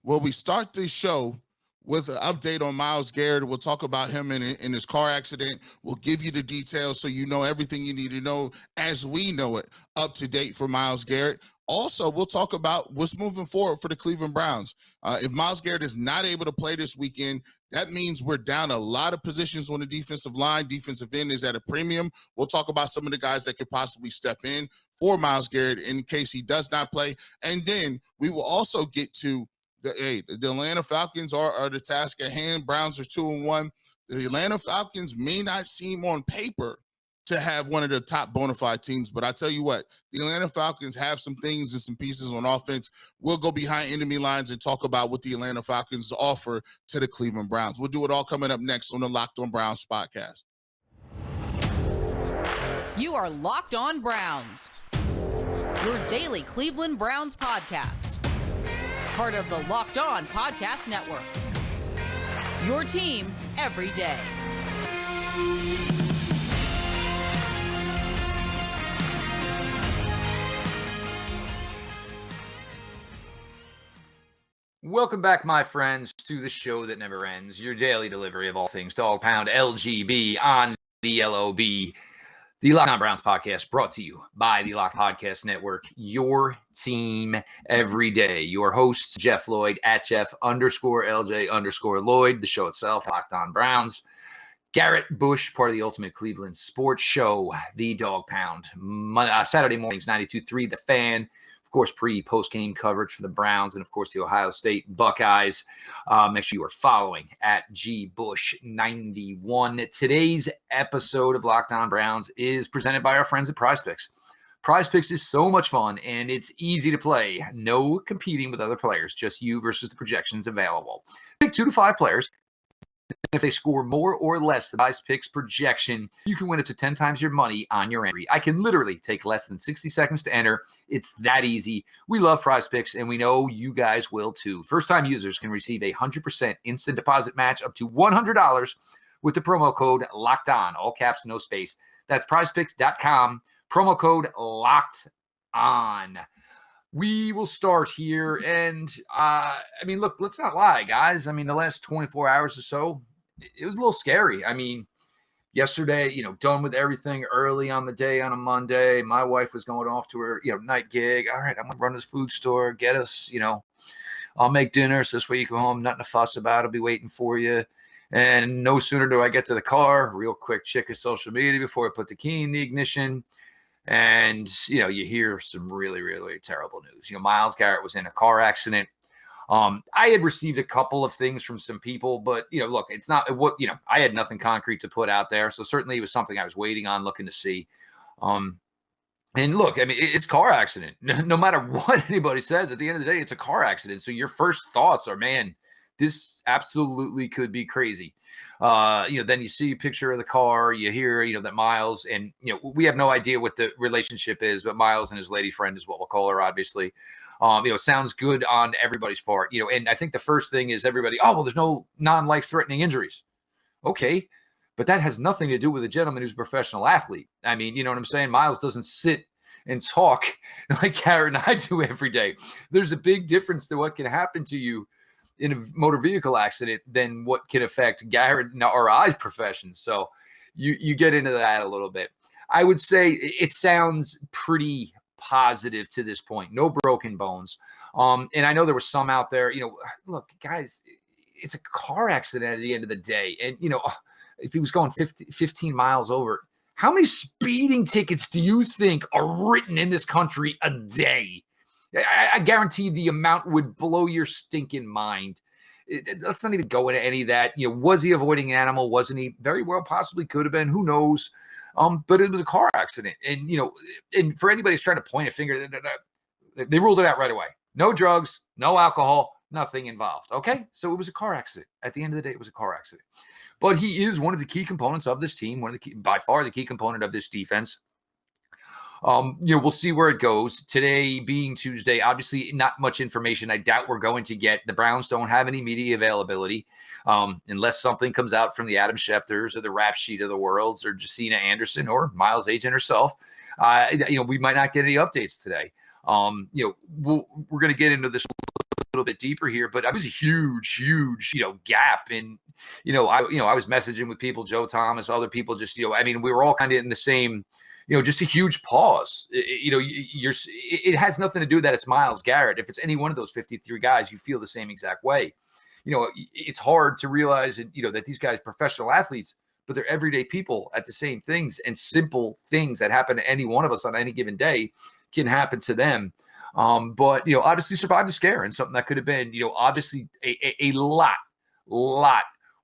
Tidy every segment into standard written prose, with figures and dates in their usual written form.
where we start this show with an update on Myles Garrett. We'll talk about him in his car accident. We'll give you the details so you know everything you need to know as we know it, up to date for Myles Garrett. Also, we'll talk about what's moving forward for the Cleveland Browns. If Myles Garrett is not able to play this weekend, that means we're down a lot of positions on the defensive line. Defensive end is at a premium. We'll talk about some of the guys that could possibly step in for Myles Garrett in case he does not play. And then we will also get to the Atlanta Falcons are the task at hand. Browns are 2-1. The Atlanta Falcons may not seem on paper to have one of the top bona fide teams, but I tell you what, the Atlanta Falcons have some things and some pieces on offense. We'll go behind enemy lines and talk about what the Atlanta Falcons offer to the Cleveland Browns. We'll do it all coming up next on the Locked On Browns podcast. You are Locked On Browns, your daily Cleveland Browns podcast. Part of the Locked On Podcast Network. Your team every day. Welcome back, my friends, to the show that never ends, your daily delivery of all things Dog Pound LGB on the LOB. The Locked On Browns podcast brought to you by the Locked Podcast Network, your team every day. Your hosts, Jeff Lloyd at Jeff_LJ_Lloyd. The show itself, Locked On Browns. Garrett Bush, part of the Ultimate Cleveland Sports Show, the Dog Pound. Saturday mornings, 92.3 The Fan. Of course, post-game coverage for the Browns and, of course, the Ohio State Buckeyes. Make sure you are following at GBush91. Today's episode of Locked On Browns is presented by our friends at PrizePicks. PrizePicks is so much fun, and it's easy to play. No competing with other players, just you versus the projections available. Pick 2 to 5 players. If they score more or less than PrizePicks projection, you can win up to 10 times your money on your entry. I can literally take less than 60 seconds to enter. It's that easy. We love PrizePicks, and we know you guys will too. First-time users can receive a 100% instant deposit match up to $100 with the promo code LOCKEDON, all caps, no space. That's prizepicks.com, promo code LOCKEDON. We will start here, and look, let's not lie, guys. The last 24 hours or so, it was a little scary. Yesterday, done with everything early on the day on a Monday. My wife was going off to her, night gig. All right, I'm going to run this food store, get us, I'll make dinner so this way you come home, nothing to fuss about. I'll be waiting for you. And no sooner do I get to the car, real quick check his social media before I put the key in the ignition. And, you hear some really, really terrible news. Myles Garrett was in a car accident. I had received a couple of things from some people, but, look, it's not what, I had nothing concrete to put out there. So certainly it was something I was waiting on, looking to see. And look, it's car accident. No matter what anybody says, at the end of the day, it's a car accident. So your first thoughts are, man, this absolutely could be crazy. Then you see a picture of the car, you hear, that Myles, and, we have no idea what the relationship is, but Myles and his lady friend is what we'll call her, obviously. Sounds good on everybody's part, and I think the first thing is everybody, there's no non-life threatening injuries. Okay. But that has nothing to do with a gentleman who's a professional athlete. You know what I'm saying? Myles doesn't sit and talk like Garrett and I do every day. There's a big difference to what can happen to you in a motor vehicle accident than what can affect Garrett or I's profession. So you get into that a little bit. I would say it sounds pretty positive to this point. No broken bones. And I know there was some out there, look, guys, it's a car accident at the end of the day. And, if he was going 15 miles over, how many speeding tickets do you think are written in this country a day? I guarantee the amount would blow your stinking mind. Let's not even go into any of that. Was he avoiding an animal? Wasn't he? Very well, possibly could have been. Who knows? But it was a car accident. And, and for anybody who's trying to point a finger, they ruled it out right away. No drugs, no alcohol, nothing involved. Okay? So it was a car accident. At the end of the day, it was a car accident. But he is one of the key components of this team, by far the key component of this defense. We'll see where it goes. Today being Tuesday, obviously not much information I doubt we're going to get. The Browns don't have any media availability unless something comes out from the Adam Schefters or the Rap Sheet of the Worlds or Jacina Anderson or Myles' agent herself. We might not get any updates today. We're going to get into this little bit deeper here, but it was a huge, gap. And, I was messaging with people, Joe Thomas, other people, just, we were all kind of in the same, just a huge pause. It has nothing to do that it's Myles Garrett. If it's any one of those 53 guys, you feel the same exact way. It's hard to realize, that these guys, professional athletes, but they're everyday people at the same things, and simple things that happen to any one of us on any given day can happen to them. But, obviously survived the scare, and something that could have been, obviously a lot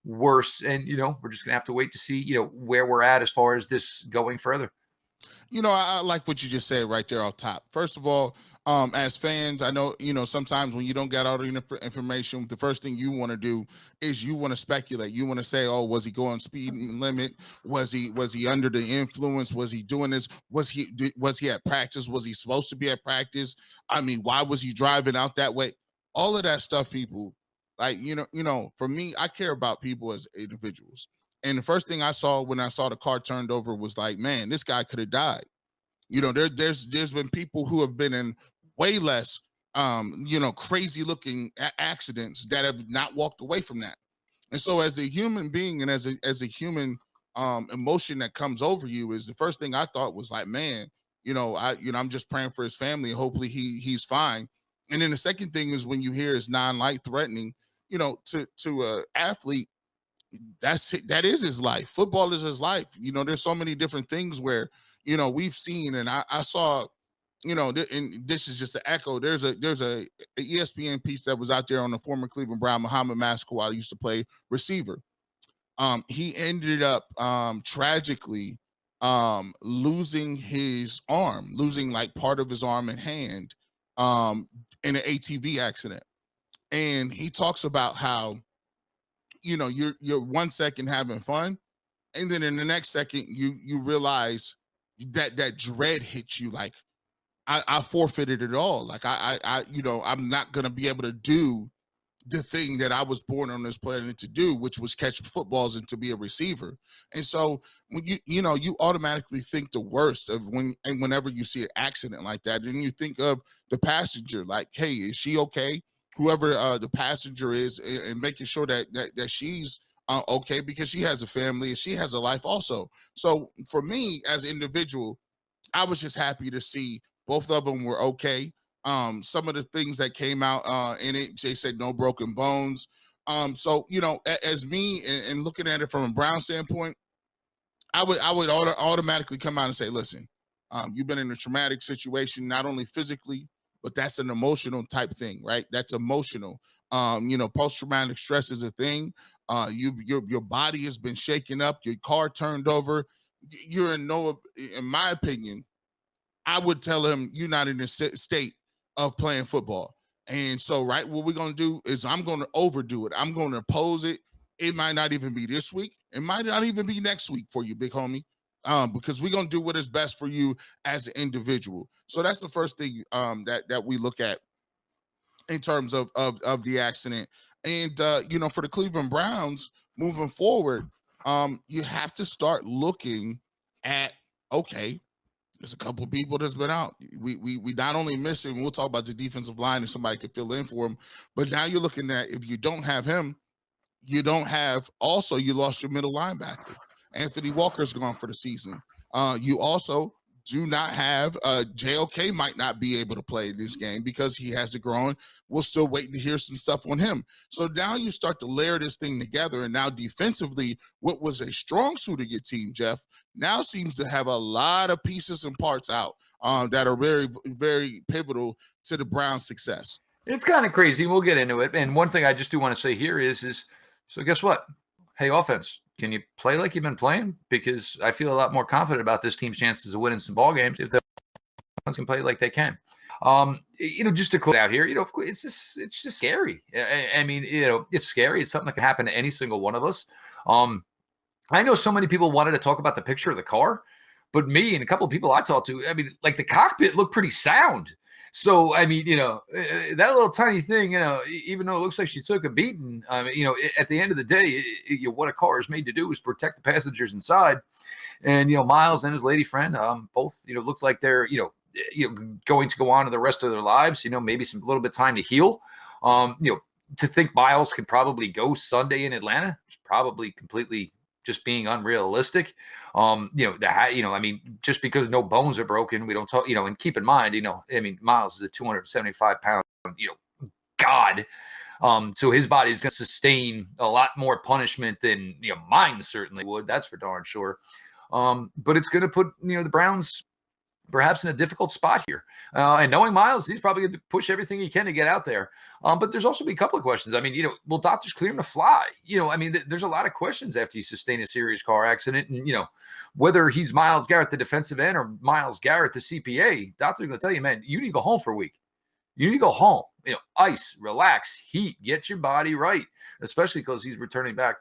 worse. And, we're just going to have to wait to see, where we're at as far as this going further. I like what you just said right there off top. First of all, as fans, I know, sometimes when you don't get all the information, the first thing you want to do is you want to speculate. You want to say, oh, was he going speed limit? Was he under the influence? Was he doing this? Was he at practice? Was he supposed to be at practice? I mean, why was he driving out that way? All of that stuff, people, like, for me, I care about people as individuals. And the first thing I saw when I saw the car turned over was like, man, this guy could have died. There's been people who have been in way less, crazy looking accidents that have not walked away from that. And so as a human being and as a human emotion that comes over you, is the first thing I thought was like, man, I'm just praying for his family. Hopefully he's fine. And then the second thing is when you hear it's non-life threatening, to a athlete, that is his life. Football is his life. There's so many different things where, we've seen, and I saw, and this is just an echo. There's a ESPN piece that was out there on the former Cleveland Brown, Muhammad Mascout, used to play receiver. He ended up tragically losing his arm, losing like part of his arm and hand in an ATV accident. And he talks about how, you're 1 second having fun, and then in the next second you realize that dread hits you, like I forfeited it all. Like I'm not gonna be able to do the thing that I was born on this planet to do, which was catch footballs and to be a receiver. And so when you automatically think the worst of whenever you see an accident like that, and you think of the passenger, like, hey, is she okay? Whoever the passenger is, and making sure that she's okay, because she has a family and she has a life also. So for me as an individual, I was just happy to see both of them were okay. Some of the things that came out in it, they said no broken bones. So as me and looking at it from a Brown standpoint, I would automatically come out and say, listen, you've been in a traumatic situation, not only physically, but that's an emotional type thing, right? That's emotional. Post-traumatic stress is a thing. Your body has been shaken up, your car turned over. You're in my opinion, I would tell him you're not in a state of playing football. And so, right, what we're going to do is I'm going to overdo it. I'm going to oppose it. It might not even be this week. It might not even be next week for you, big homie. Because we're going to do what is best for you as an individual. So that's the first thing that we look at in terms of the accident. And, for the Cleveland Browns moving forward, you have to start looking at, okay, there's a couple of people that's been out. We not only missing, we'll talk about the defensive line and somebody could fill in for him, but now you're looking at, if you don't have him, you lost your middle linebacker. Anthony Walker's gone for the season. You also do not have JOK might not be able to play in this game because he has the groin. We're still waiting to hear some stuff on him. So now you start to layer this thing together, and now defensively, what was a strong suit of your team, Jeff, now seems to have a lot of pieces and parts out that are very, very pivotal to the Browns' success. It's kind of crazy. We'll get into it. And one thing I just do want to say here is so guess what? Hey, offense, can you play like you've been playing? Because I feel a lot more confident about this team's chances of winning some ball games if the offense can play like they can. Just to close out here, it's just scary. I mean, it's scary. It's something that can happen to any single one of us. I know so many people wanted to talk about the picture of the car, but me and a couple of people I talked to, I mean, like the cockpit looked pretty sound. So, I mean, that little tiny thing, even though it looks like she took a beating, at the end of the day, what a car is made to do is protect the passengers inside. And, Myles and his lady friend, both, looked like they're, going to go on to the rest of their lives, maybe some little bit time to heal. To think Myles can probably go Sunday in Atlanta is probably completely just being unrealistic. Just because no bones are broken, we don't talk, and keep in mind, Myles is a 275 pound, God. So his body is going to sustain a lot more punishment than, mine certainly would. That's for darn sure. But it's going to put, the Browns perhaps in a difficult spot here. And knowing Myles, he's probably going to push everything he can to get out there. But there's also been a couple of questions. Will doctors clear him to fly? There's a lot of questions after you sustain a serious car accident. And, whether he's Myles Garrett, the defensive end, or Myles Garrett, the CPA, doctors are going to tell you, man, you need to go home for a week. You need to go home, ice, relax, heat, get your body right, especially because he's returning back,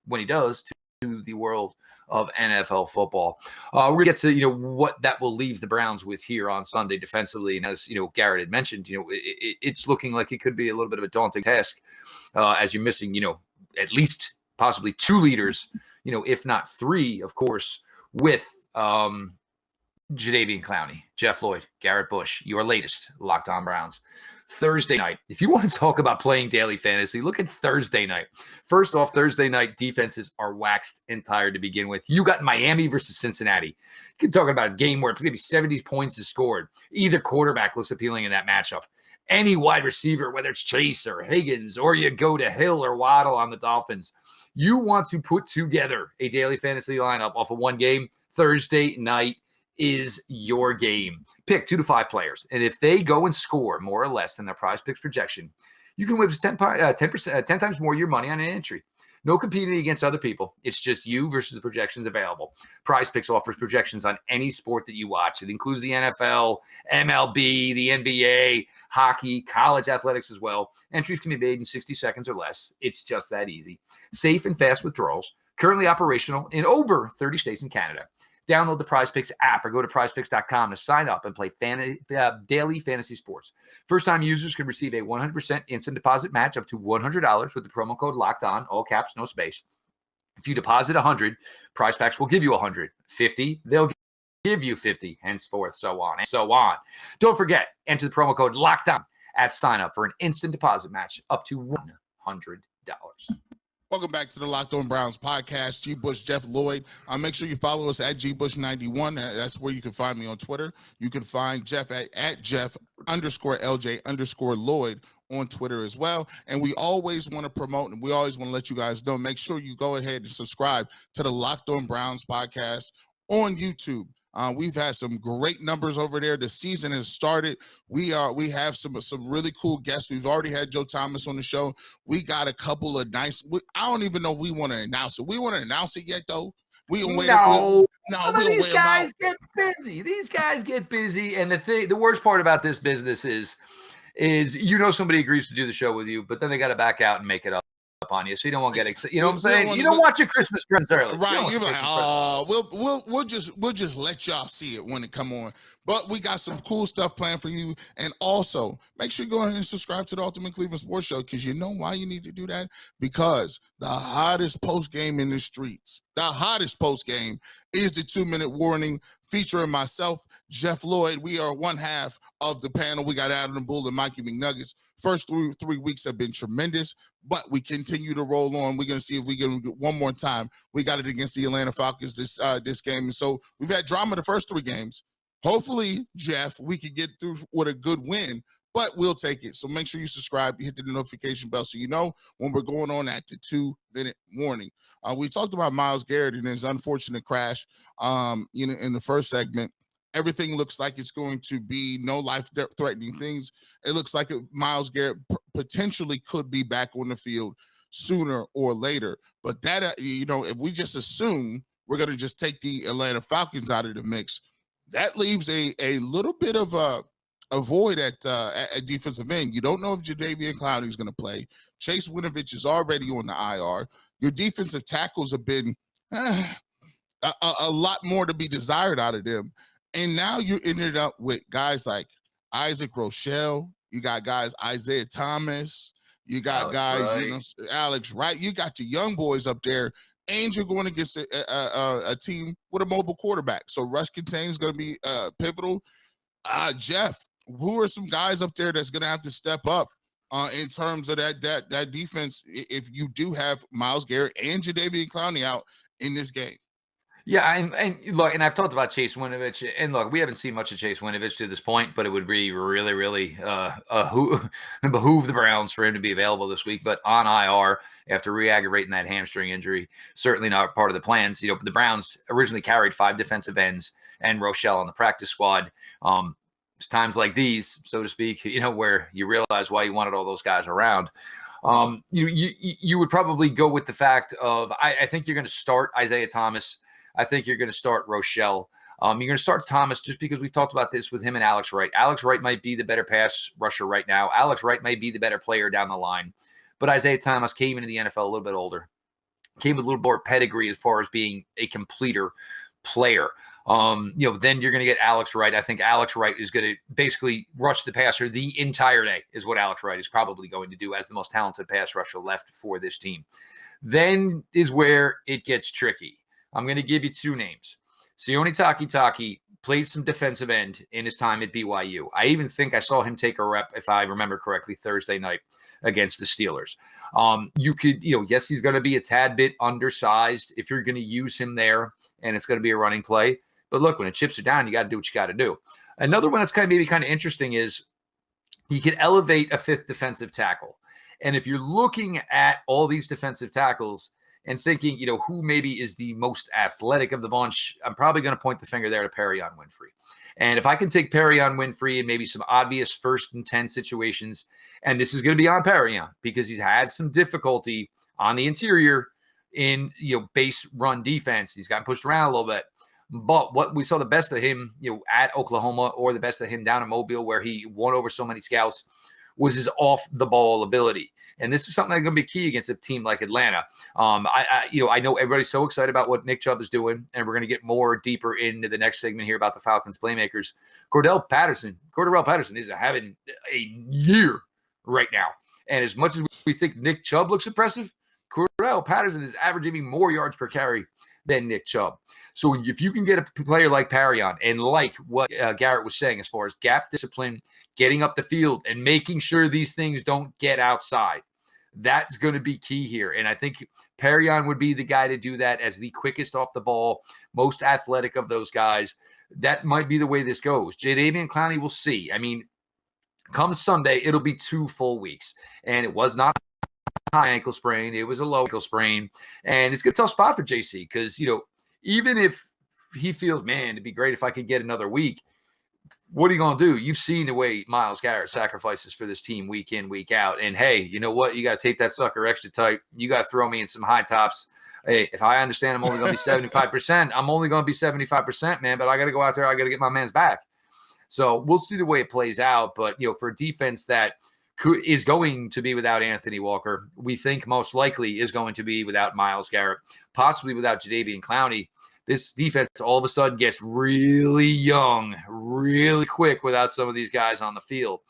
when he does, to the world of NFL football. We're going to get to, what that will leave the Browns with here on Sunday defensively. And as, Garrett had mentioned, it's looking like it could be a little bit of a daunting task as you're missing, at least possibly 2 leaders, if not 3, of course, with Jadeveon Clowney, Jeff Lloyd, Garrett Bush, your latest Locked On Browns. Thursday night. If you want to talk about playing daily fantasy, look at Thursday night. First off, Thursday night defenses are waxed and tired to begin with. You got Miami versus Cincinnati. You can talk about a game where maybe 70 points is scored. Either quarterback looks appealing in that matchup. Any wide receiver, whether it's Chase or Higgins, or you go to Hill or Waddle on the Dolphins. You want to put together a daily fantasy lineup off of one game. Thursday night is your game. Pick 2 to 5 players, and if they go and score more or less than their prize picks projection, you can win 10 times more your money on an entry. No competing against other people. It's just you versus the projections available. Prize Picks offers projections on any sport that you watch. It includes the NFL, MLB, the NBA, hockey, college athletics as well. Entries can be made in 60 seconds or less. It's just that easy. Safe and fast withdrawals. Currently operational in over 30 states and Canada. Download the Prize Picks app or go to prizepicks.com to sign up and play daily fantasy sports. First-time users can receive a 100% instant deposit match up to $100 with the promo code Locked On, all caps, no space. If you deposit 100, Prize Packs will give you 100. 50, they'll give you 50, henceforth, so on and so on. Don't forget, enter the promo code Locked On at sign-up for an instant deposit match up to $100. Welcome back to the Locked On Browns podcast. G. Bush, Jeff Lloyd. Make sure you follow us at GBush91. That's where you can find me on Twitter. You can find Jeff at Jeff_LJ_Lloyd on Twitter as well. And we always want to promote, and we always want to let you guys know, make sure you go ahead and subscribe to the Locked On Browns podcast on YouTube. We've had some great numbers over there. The season has started. We have some really cool guests. We've already had Joe Thomas on the show. We got a couple of nice. I don't even know if we want to announce it. We want to announce it yet, though. We don't wait. No, these guys get busy. These guys get busy, and the worst part about this business is somebody agrees to do the show with you, but then they got to back out and make it up on you, so you don't want to get excited. You know what I'm saying? You don't want your Christmas presents early, right? You're like, we'll just let y'all see it when it come on. But we got some cool stuff planned for you, and also make sure you go ahead and subscribe to the Ultimate Cleveland Sports Show, because you know why you need to do that? Because the hottest post game in the streets, the hottest post game is the 2-minute warning featuring myself, Jeff Lloyd. We are one half of the panel. We got Adam Bull and Mikey McNuggets. First 3 weeks have been tremendous, but we continue to roll on. We're going to see if we get one more time. We got it against the Atlanta Falcons this game. And so we've had drama the first 3 games. Hopefully, Jeff, we could get through with a good win, but we'll take it. So make sure you subscribe, hit the notification bell so you know when we're going on at the 2-minute warning. We talked about Myles Garrett and his unfortunate crash in the first segment. Everything looks like it's going to be no life-threatening things. It looks like Myles Garrett potentially could be back on the field sooner or later. But that, if we just assume we're going to just take the Atlanta Falcons out of the mix, that leaves a little bit of a void at defensive end. You don't know if Jadeveon Clowney is going to play. Chase Winovich is already on the IR. Your defensive tackles have been a lot more to be desired out of them. And now you ended up with guys like Isaac Rochelle. You got guys, Isaiah Thomas. You got Alex Wright. You got your young boys up there. And you're going against a team with a mobile quarterback. So rush contain is going to be pivotal. Jeff, who are some guys up there that's going to have to step up in terms of that defense if you do have Myles Garrett and Jadeveon Clowney out in this game. Yeah, and look, and I've talked about Chase Winovich, and look, we haven't seen much of Chase Winovich to this point, but it would be really, really behoove the Browns for him to be available this week. But on IR after re-aggravating that hamstring injury, certainly not part of the plans. The Browns originally carried 5 defensive ends and Rochelle on the practice squad. Times like these, so to speak, where you realize why you wanted all those guys around. You would probably go with the fact of I think you're going to start Isaiah Thomas. I think you're going to start Rochelle. You're going to start Thomas just because we've talked about this with him and Alex Wright. Alex Wright might be the better pass rusher right now. Alex Wright might be the better player down the line. But Isaiah Thomas came into the NFL a little bit older, came with a little more pedigree as far as being a completer player. Then you're going to get Alex Wright. I think Alex Wright is going to basically rush the passer the entire day is what Alex Wright is probably going to do as the most talented pass rusher left for this team. Then is where it gets tricky. I'm going to give you 2 names. Sione Takitaki played some defensive end in his time at BYU. I even think I saw him take a rep, if I remember correctly, Thursday night against the Steelers. You could, yes, he's going to be a tad bit undersized if you're going to use him there, and it's going to be a running play. But look, when the chips are down, you got to do what you got to do. Another one that's maybe kind of interesting is he could elevate a 5th defensive tackle. And if you're looking at all these defensive tackles and thinking, who maybe is the most athletic of the bunch, I'm probably going to point the finger there to Perion Winfrey. And if I can take Perion Winfrey in maybe some obvious 1st and 10 situations, and this is going to be on Perion because he's had some difficulty on the interior in, base run defense. He's gotten pushed around a little bit. But what we saw the best of him, at Oklahoma or the best of him down in Mobile where he won over so many scouts was his off-the-ball ability. And this is something that's going to be key against a team like Atlanta. I know everybody's so excited about what Nick Chubb is doing, and we're going to get more deeper into the next segment here about the Falcons playmakers. Cordell Patterson is having a year right now. And as much as we think Nick Chubb looks impressive, Cordell Patterson is averaging more yards per carry than Nick Chubb. So if you can get a player like Perion and like what Garrett was saying as far as gap discipline, getting up the field and making sure these things don't get outside, that's going to be key here. And I think Perion would be the guy to do that as the quickest off the ball, most athletic of those guys. That might be the way this goes. Jadeveon Clowney, we'll see. I mean, come Sunday, it'll be 2 full weeks. And it was not a high ankle sprain. It was a low ankle sprain. And it's a tough spot for JC because, even if he feels, man, it'd be great if I could get another week, what are you going to do? You've seen the way Myles Garrett sacrifices for this team week in, week out. And, hey, you know what? You got to tape that sucker extra tight. You got to throw me in some high tops. Hey, if I understand I'm only going to be 75%, I'm only going to be 75%, man. But I got to go out there. I got to get my man's back. So we'll see the way it plays out. But, for a defense that is going to be without Anthony Walker, we think most likely is going to be without Myles Garrett, possibly without Jadeveon Clowney. This defense all of a sudden gets really young, really quick without some of these guys on the field.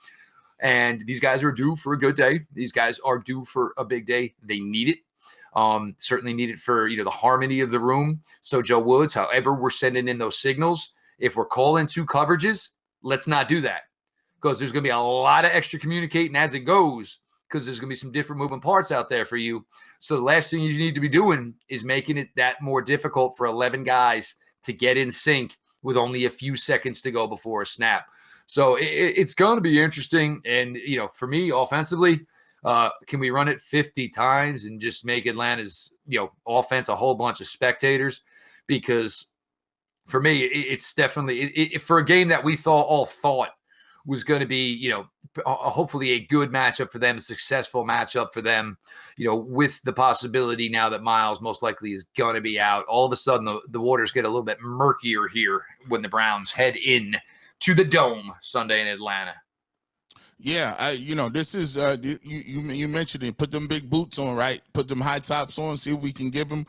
And these guys are due for a good day. These guys are due for a big day. They need it. Certainly need it for, the harmony of the room. So Joe Woods, however we're sending in those signals, if we're calling 2 coverages, let's not do that because there's going to be a lot of extra communicating as it goes because there's going to be some different moving parts out there for you. So the last thing you need to be doing is making it that more difficult for 11 guys to get in sync with only a few seconds to go before a snap. So it's going to be interesting. And, for me, offensively, can we run it 50 times and just make Atlanta's, offense a whole bunch of spectators? Because for me, it's definitely for a game that we all thought was going to be, hopefully a good matchup for them, a successful matchup for them, with the possibility now that Myles most likely is going to be out. All of a sudden, the waters get a little bit murkier here when the Browns head in to the Dome Sunday in Atlanta. Yeah, this is you mentioned it. Put them big boots on, right? Put them high tops on. See what we can give them.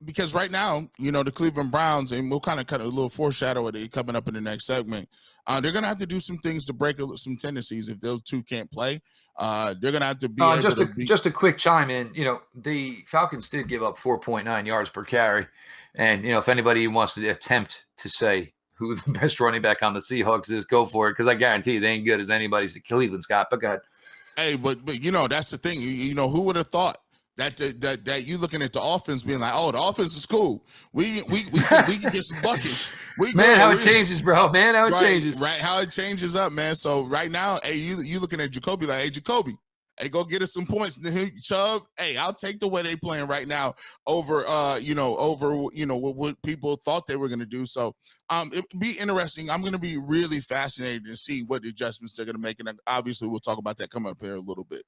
Because right now, the Cleveland Browns, and we'll kind of cut a little foreshadow of it coming up in the next segment. They're going to have to do some things to break some tendencies if those 2 can't play. They're going to have to be just a quick chime in. The Falcons did give up 4.9 yards per carry. And, if anybody wants to attempt to say who the best running back on the Seahawks is, go for it. Because I guarantee you they ain't good as anybody's that Cleveland's got. But go ahead. Hey, but that's the thing. Who would have thought that you looking at the offense being like, oh, the offense is cool. We can get some buckets. Man, how it changes, bro. Man, how it changes. Right, how it changes up, man. So right now, hey, you looking at Jacoby like, hey, Jacoby, hey, go get us some points. Chubb, hey, I'll take the way they playing right now over what people thought they were gonna do. So it'd be interesting. I'm gonna be really fascinated to see what adjustments they're gonna make, and obviously we'll talk about that coming up here a little bit.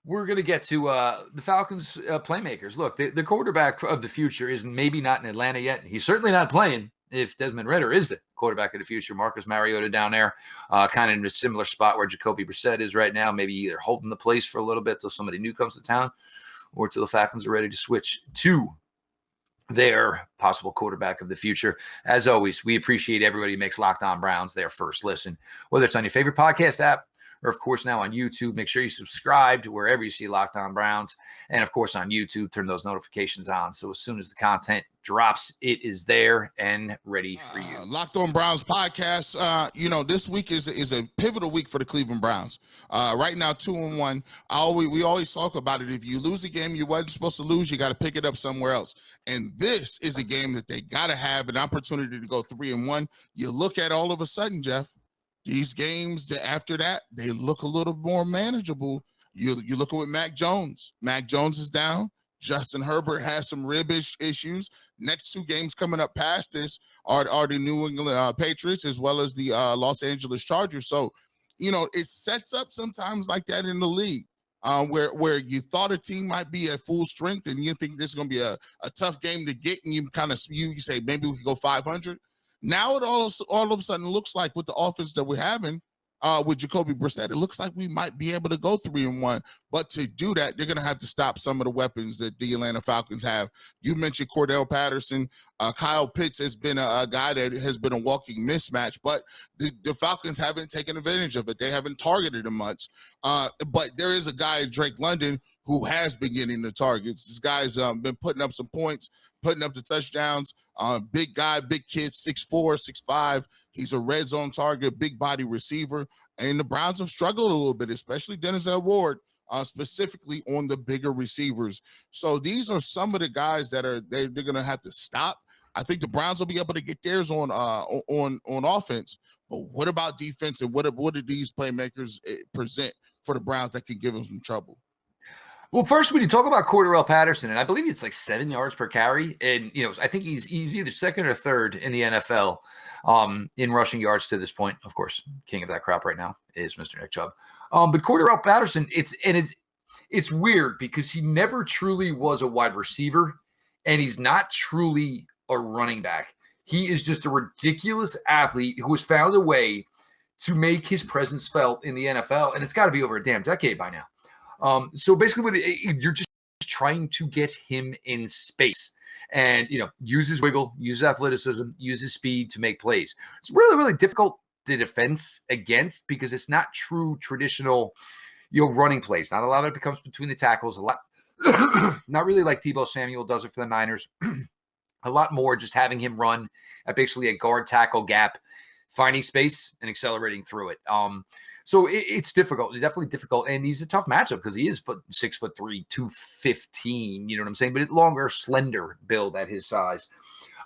We're going to get to the Falcons playmakers. Look, the quarterback of the future is maybe not in Atlanta yet. He's certainly not playing if Desmond Ridder is the quarterback of the future. Marcus Mariota down there, kind of in a similar spot where Jacoby Brissett is right now, maybe either holding the place for a little bit till somebody new comes to town or till the Falcons are ready to switch to their possible quarterback of the future. As always, we appreciate everybody who makes Locked On Browns their first listen, whether it's on your favorite podcast app, or, of course, now on YouTube. Make sure you subscribe to wherever you see Locked On Browns. And, of course, on YouTube, turn those notifications on. So as soon as the content drops, it is there and ready for you. Locked On Browns podcast. This week is a pivotal week for the Cleveland Browns. Right now, 2-1. We always talk about it. If you lose a game you wasn't supposed to lose, you got to pick it up somewhere else. And this is a game that they got to have an opportunity to go 3-1. You look at all of a sudden, Jeff, these games after that, they look a little more manageable. You look at Mac Jones. Mac Jones is down. Justin Herbert has some rib issues. Next two games coming up past this are the New England Patriots as well as the Los Angeles Chargers. So, it sets up sometimes like that in the league where you thought a team might be at full strength and you think this is going to be a tough game to get, and you say maybe we could go 500. Now it all of a sudden looks like with the offense that we're having with Jacoby Brissett, it looks like we might be able to go 3-1. But to do that, they're going to have to stop some of the weapons that the Atlanta Falcons have. You mentioned Cordell Patterson. Kyle Pitts has been a guy that has been a walking mismatch, but the Falcons haven't taken advantage of it. They haven't targeted him much. But there is a guy, Drake London, who has been getting the targets. This guy's been putting up some points, putting up the touchdowns. Big guy, big kid, 6'4", 6'5". He's a red zone target, big body receiver. And the Browns have struggled a little bit, especially Denzel Ward, specifically on the bigger receivers. So these are some of the guys that they're going to have to stop. I think the Browns will be able to get theirs on offense. But what about defense, and what do these playmakers present for the Browns that can give them some trouble? Well, first, when you talk about Cordell Patterson, and I believe it's like 7 yards per carry, and I think he's either second or third in the NFL in rushing yards to this point. Of course, king of that crop right now is Mr. Nick Chubb. But Cordell Patterson, it's weird because he never truly was a wide receiver, and he's not truly a running back. He is just a ridiculous athlete who has found a way to make his presence felt in the NFL, and it's got to be over a damn decade by now. So basically, you're just trying to get him in space and, use his wiggle, use athleticism, use his speed to make plays. It's really, really difficult to defense against because it's not true traditional, running plays. Not a lot of it becomes between the tackles. A lot, not really like Deebo Samuel does it for the Niners. A lot more just having him run at basically a guard tackle gap, finding space and accelerating through it. So it's difficult. It's definitely difficult. And he's a tough matchup because he is 6'3", 215, you know what I'm saying? But it's longer, slender build at his size.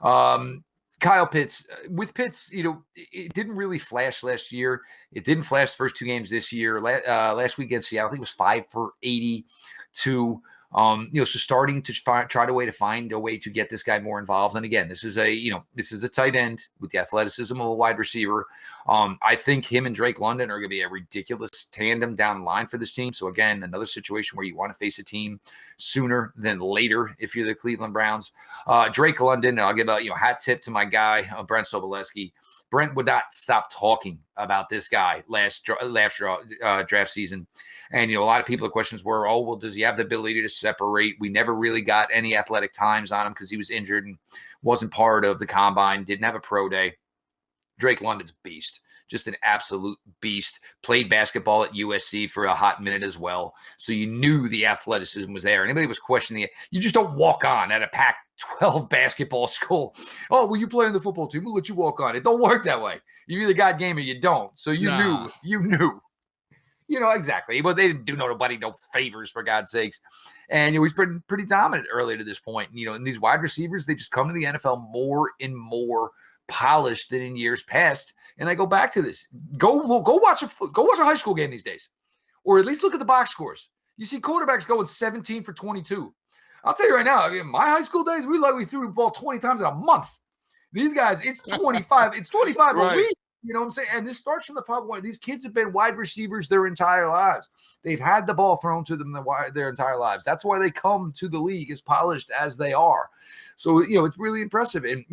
Kyle Pitts, with Pitts, it didn't really flash last year. It didn't flash the first two games this year. Last week against Seattle, I think it was 5 for 82. So starting to try to find a way to get this guy more involved. And again, this is a tight end with the athleticism of a wide receiver. I think him and Drake London are going to be a ridiculous tandem down the line for this team. So again, another situation where you want to face a team sooner than later if you're the Cleveland Browns. Drake London, I'll give a hat tip to my guy, Brent Sobolewski. Brent would not stop talking about this guy last draft season. And, a lot of people, the questions were, oh, well, does he have the ability to separate? We never really got any athletic times on him because he was injured and wasn't part of the combine, didn't have a pro day. Drake London's a beast, just an absolute beast. Played basketball at USC for a hot minute as well. So you knew the athleticism was there. Anybody was questioning it. You just don't walk on at a Pac-12 basketball school. Oh, well, you play on the football team. We'll let you walk on. It don't work that way. You either got game or you don't. So you knew. Exactly. Well, they didn't do nobody no favors, for God's sakes. And he's been pretty dominant early to this point. And these wide receivers, they just come to the NFL more and more polished than in years past. And I go back to this. Go watch a high school game these days, or at least look at the box scores. You see quarterbacks going 17 for 22. I'll tell you right now, in my high school days, we threw the ball 20 times in a month. These guys, it's 25. It's 25 Right. a week. You know what I'm saying? And this starts from the public point. These kids have been wide receivers their entire lives. They've had the ball thrown to them their entire lives. That's why they come to the league as polished as they are. So, it's really impressive. And,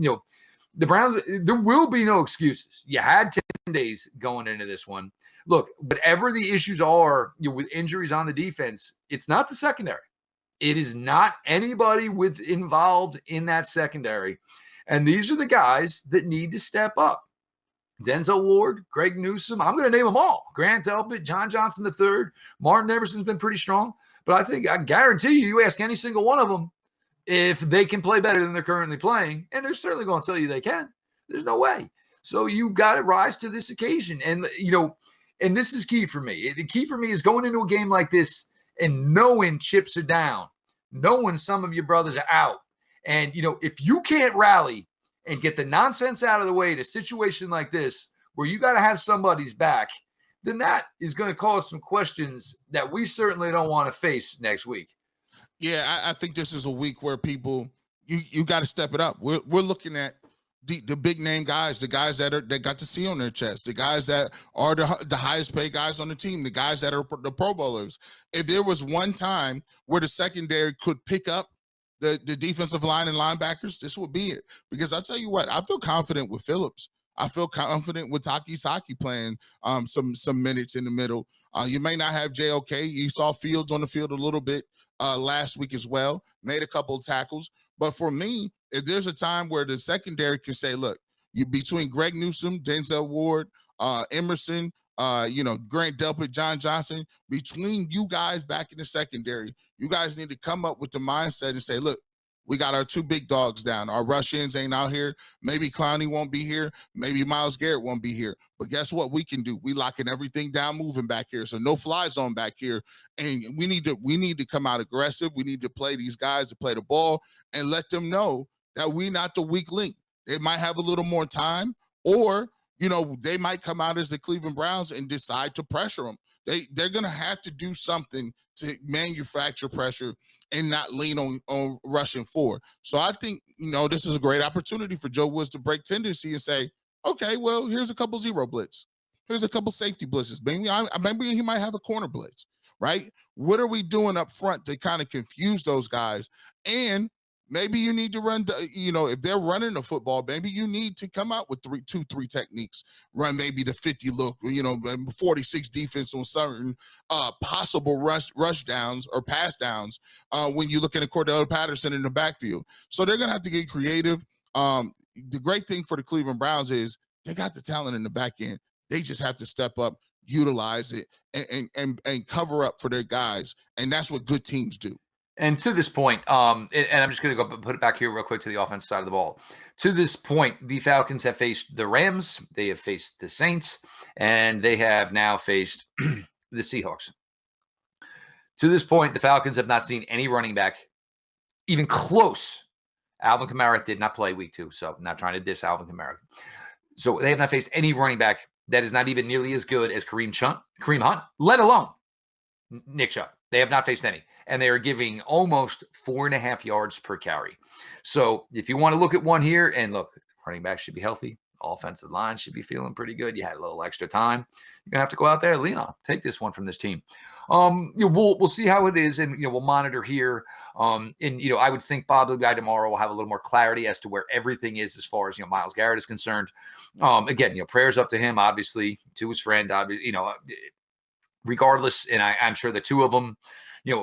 the Browns, there will be no excuses. You had 10 days going into this one. Look, whatever the issues are with injuries on the defense, it's not the secondary. It is not anybody involved in that secondary. And these are the guys that need to step up. Denzel Ward, Greg Newsome, I'm going to name them all. Grant Delpit, John Johnson III, Martin Emerson's been pretty strong. But I guarantee you ask any single one of them if they can play better than they're currently playing, and they're certainly going to tell you they can. There's no way. So you've got to rise to this occasion. And, and this is key for me. The key for me is going into a game like this and knowing chips are down, knowing some of your brothers are out. And, if you can't rally and get the nonsense out of the way in a situation like this, where you got to have somebody's back, then that is going to cause some questions that we certainly don't want to face next week. Yeah, I think this is a week where people, you got to step it up. We're looking at the big name guys, the guys that got the C on their chest, the guys that are the highest paid guys on the team, the guys that are the Pro Bowlers. If there was one time where the secondary could pick up the defensive line and linebackers, this would be it. Because I'll tell you what, I feel confident with Phillips. I feel confident with Taki playing some minutes in the middle. You may not have JOK. You saw Fields on the field a little bit last week as well, made a couple of tackles. But for me, if there's a time where the secondary can say, look, you between Greg Newsome, Denzel Ward, Emerson, Grant Delpit, John Johnson, between you guys back in the secondary, you guys need to come up with the mindset and say, look, we got our two big dogs down. Our rush ends ain't out here. Maybe Clowney won't be here. Maybe Myles Garrett won't be here. But guess what we can do? We locking everything down, moving back here. So no fly zone back here. And we need to come out aggressive. We need to play these guys to play the ball and let them know that we're not the weak link. They might have a little more time, or they might come out as the Cleveland Browns and decide to pressure them. They're going to have to do something to manufacture pressure and not lean on rushing forward. So I think, this is a great opportunity for Joe Woods to break tendency and say, okay, well, here's a couple zero blitz. Here's a couple safety blitzes. Maybe he might have a corner blitz, right? What are we doing up front to kind of confuse those guys? And maybe you need to run, if they're running the football, maybe you need to come out with three techniques. Run maybe the 50 look, 46 defense on certain possible rush downs or pass downs when you look at Cordell Patterson in the backfield. So they're going to have to get creative. The great thing for the Cleveland Browns is they got the talent in the back end. They just have to step up, utilize it, and cover up for their guys. And that's what good teams do. And to this point, and I'm just going to go put it back here real quick to the offensive side of the ball. To this point, the Falcons have faced the Rams, they have faced the Saints, and they have now faced the Seahawks. To this point, the Falcons have not seen any running back even close. Alvin Kamara did not play week 2, so I'm not trying to diss Alvin Kamara. So they have not faced any running back that is not even nearly as good as Kareem Hunt, let alone Nick Chubb. They have not faced any. And they are giving almost 4.5 yards per carry. So if you want to look at one here, and look, running back should be healthy. Offensive line should be feeling pretty good. You had a little extra time. You're going to have to go out there, lean on. Take this one from this team. We'll see how it is, and we'll monitor here. I would think probably by tomorrow we'll have a little more clarity as to where everything is as far as Myles Garrett is concerned. Again, prayers up to him, obviously, to his friend, regardless, and I'm sure the two of them,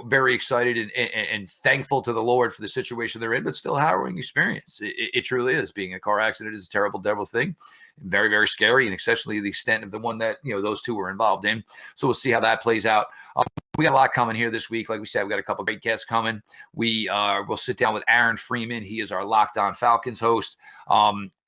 very excited and thankful to the Lord for the situation they're in, but still harrowing experience. It truly is. Being in a car accident is a terrible, terrible thing. very, very scary, and especially the extent of the one that, those two were involved in. So we'll see how that plays out. We got a lot coming here this week. Like we said, we got a couple of great guests coming. We'll sit down with Aaron Freeman. He is our Locked On Falcons host.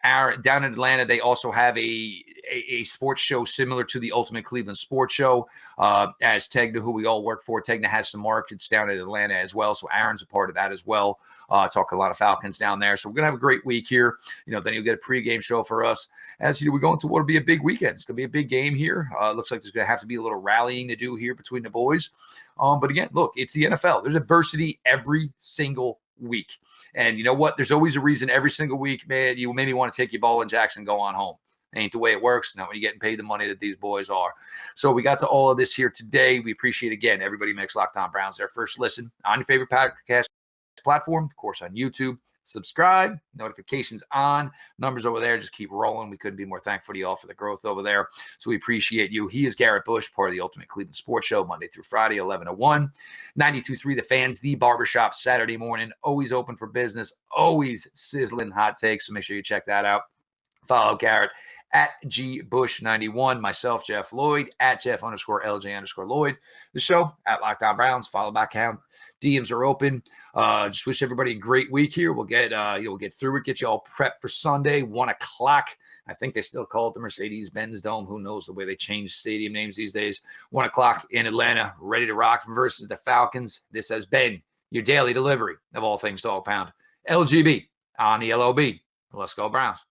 Aaron, down in Atlanta, they also have a sports show similar to the Ultimate Cleveland Sports Show. As Tegna, who we all work for, Tegna has some markets down in Atlanta as well. So Aaron's a part of that as well. Talk a lot of Falcons down there. So we're going to have a great week here. Then you'll get a pregame show for us as we go into what will be a big weekend. It's going to be a big game here. Looks like there's going to have to be a little rallying to do here between the boys. But again, look, it's the NFL. There's adversity every single week. And you know what? There's always a reason every single week, man, you maybe want to take your ball and Jackson, go on home. Ain't the way it works. Not when you're getting paid the money that these boys are. So we got to all of this here today. We appreciate, again, everybody makes Locked On Browns their first listen on your favorite podcast platform, of course, on YouTube. Subscribe, notifications on, numbers over there. Just keep rolling. We couldn't be more thankful to you all for the growth over there. So we appreciate you. He is Garrett Bush, part of the Ultimate Cleveland Sports Show, Monday through Friday, 11 to 1. 92.3 The Fans, the barbershop, Saturday morning. Always open for business. Always sizzling hot takes. So make sure you check that out. Follow Garrett at GBush91. Myself, Jeff Lloyd, at Jeff_LJ_Lloyd. The show at Locked On Browns. Follow back account. DMs are open. Just wish everybody a great week here. We'll get we'll get through it, get you all prepped for Sunday, 1 o'clock. I think they still call it the Mercedes-Benz Dome. Who knows the way they change stadium names these days. 1 o'clock in Atlanta, ready to rock versus the Falcons. This has been your daily delivery of all things Dog Pound. LGB on the LOB. Let's go Browns.